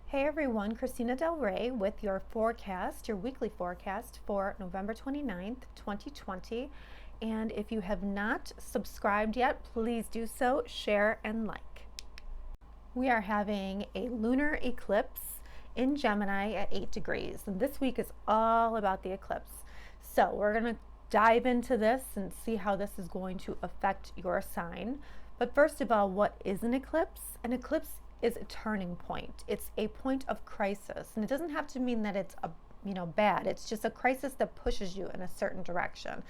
Hey everyone, Christina Del Rey with your forecast, your weekly forecast for November 29th, 2020. And if you have not subscribed yet, please do so, share, and like. We are having a lunar eclipse in Gemini at 8 degrees. And this week is all about the eclipse. So we're going to dive into this and see how this is going to affect your sign. But first of all, what is an eclipse? An eclipse is a turning point. It's a point of crisis, and it doesn't have to mean that it's bad. It's just a crisis that pushes you in a certain direction.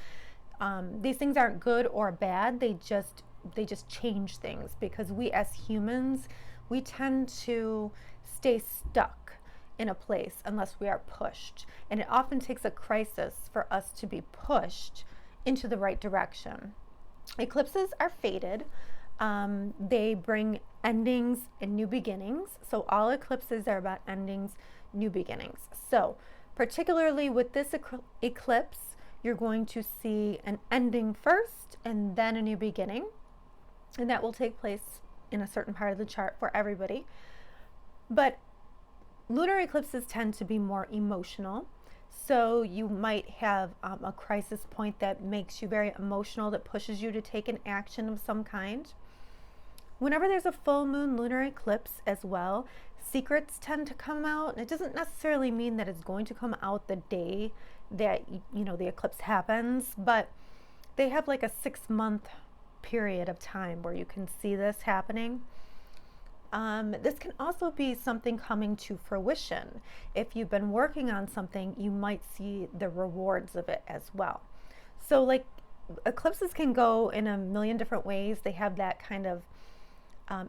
These things aren't good or bad. They just change things, because we as humans, we tend to stay stuck in a place unless we are pushed, and it often takes a crisis for us to be pushed into the right direction. Eclipses are fated. They bring endings and new beginnings. So all eclipses are about endings, new beginnings. So particularly with this eclipse, you're going to see an ending first and then a new beginning. And that will take place in a certain part of the chart for everybody. But lunar eclipses tend to be more emotional. So you might have a crisis point that makes you very emotional, that pushes you to take an action of some kind. Whenever there's a full moon lunar eclipse as well, secrets tend to come out. It doesn't necessarily mean that it's going to come out the day that the eclipse happens, but they have like a 6-month period of time where you can see this happening. This can also be something coming to fruition. If you've been working on something, you might see the rewards of it as well. So like eclipses can go in a million different ways. They have that kind of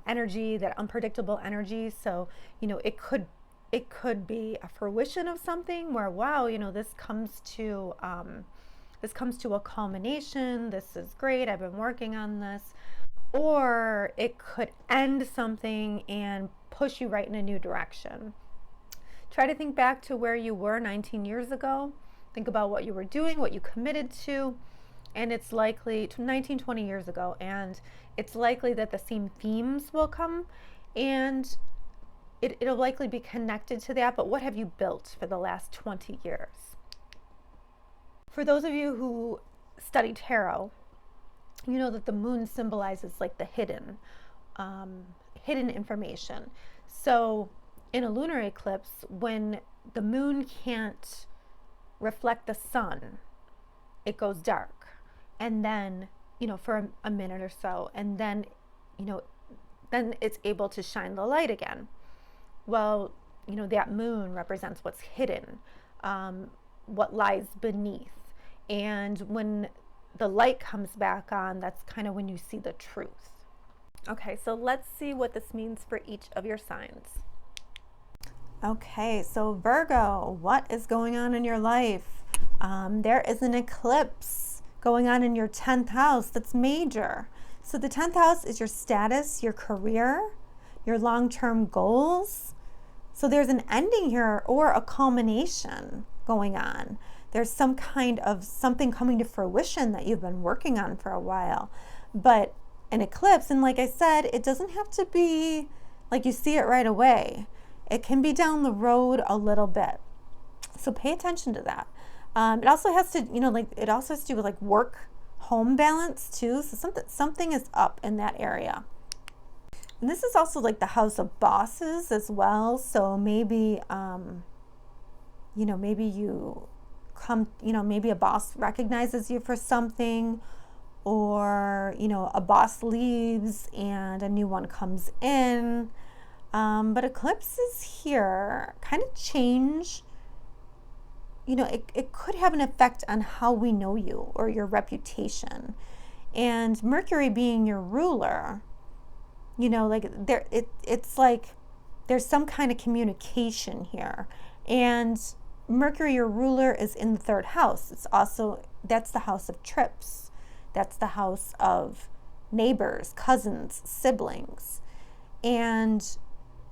energy, that unpredictable energy. So it could be a fruition of something where, wow, this comes to a culmination. This is great. I've been working on this. Or it could end something and push you right in a new direction. Try to think back to where you were 19 years ago. Think about what you were doing, what you committed to, and it's likely 19, 20 years ago, and it's likely that the same themes will come, and it'll likely be connected to that. But what have you built for the last 20 years? For those of you who study tarot, you know that the moon symbolizes like the hidden information. So in a lunar eclipse, when the moon can't reflect the sun, it goes dark. And then, for a minute or so, and then, then it's able to shine the light again. Well, that moon represents what's hidden, what lies beneath. And when the light comes back on, that's kind of when you see the truth. Okay, so let's see what this means for each of your signs. Okay, so Virgo, what is going on in your life? There is an eclipse going on in your 10th house that's major. So the 10th house is your status, your career, your long-term goals. So there's an ending here or a culmination going on. There's some kind of something coming to fruition that you've been working on for a while. But an eclipse, and like I said, it doesn't have to be like you see it right away. It can be down the road a little bit. So pay attention to that. It also has to, it also has to do with like work home balance too. So something is up in that area. And this is also like the house of bosses as well. So maybe, maybe you come, maybe a boss recognizes you for something, or, a boss leaves and a new one comes in. But eclipses here kind of change. It could have an effect on how we know you or your reputation. And Mercury being your ruler, it's like there's some kind of communication here. And Mercury, your ruler, is in the 3rd house. That's the house of trips. That's the house of neighbors, cousins, siblings. And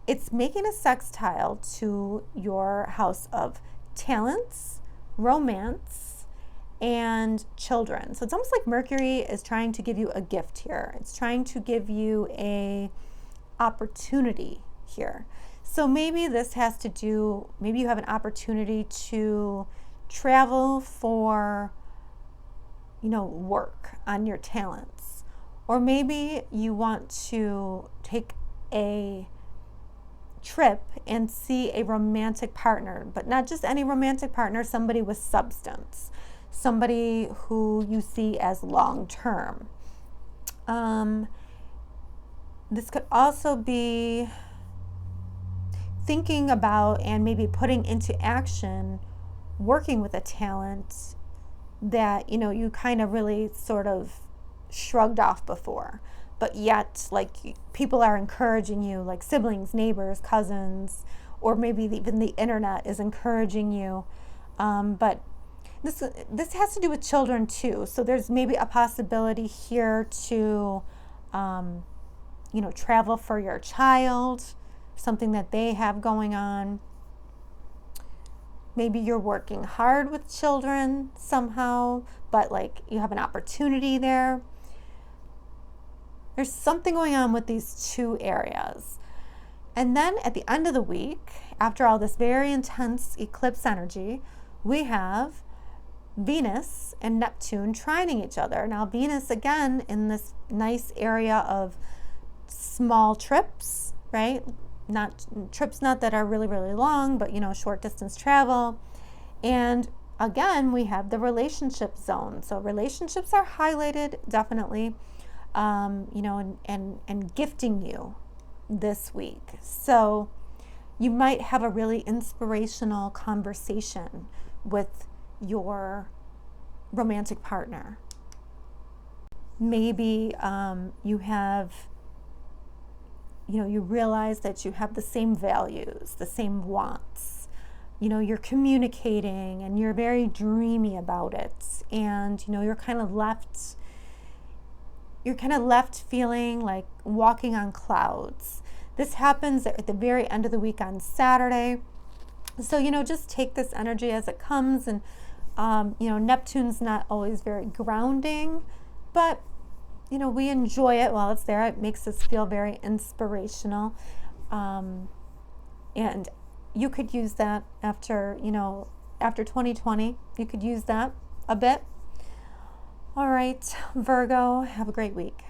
it's making a sextile to your house of talents, romance, and children. So it's almost like Mercury is trying to give you a gift here. It's trying to give you a opportunity here. So maybe this has to do, maybe you have an opportunity to travel for, work on your talents. Or maybe you want to take a trip and see a romantic partner, but not just any romantic partner, somebody with substance, somebody who you see as long term. This could also be thinking about and maybe putting into action working with a talent that you kind of really sort of shrugged off before, but yet like people are encouraging you, like siblings, neighbors, cousins, or maybe even the internet is encouraging you. But this has to do with children too. So there's maybe a possibility here to travel for your child, something that they have going on. Maybe you're working hard with children somehow, but like you have an opportunity there. There's something going on with these two areas. And then at the end of the week, after all this very intense eclipse energy, we have Venus and Neptune trining each other. Now Venus, again, in this nice area of small trips, right? Not that are really, really long, but short distance travel. And again, we have the relationship zone. So relationships are highlighted definitely, and gifting you this week. So you might have a really inspirational conversation with your romantic partner. Maybe you have, you realize that you have the same values, the same wants. You're communicating and you're very dreamy about it. And, you're kind of left feeling like walking on clouds. This happens at the very end of the week on Saturday. So, just take this energy as it comes. And, Neptune's not always very grounding, but we enjoy it while it's there. It makes us feel very inspirational. And you could use that after 2020. You could use that a bit. All right, Virgo, have a great week.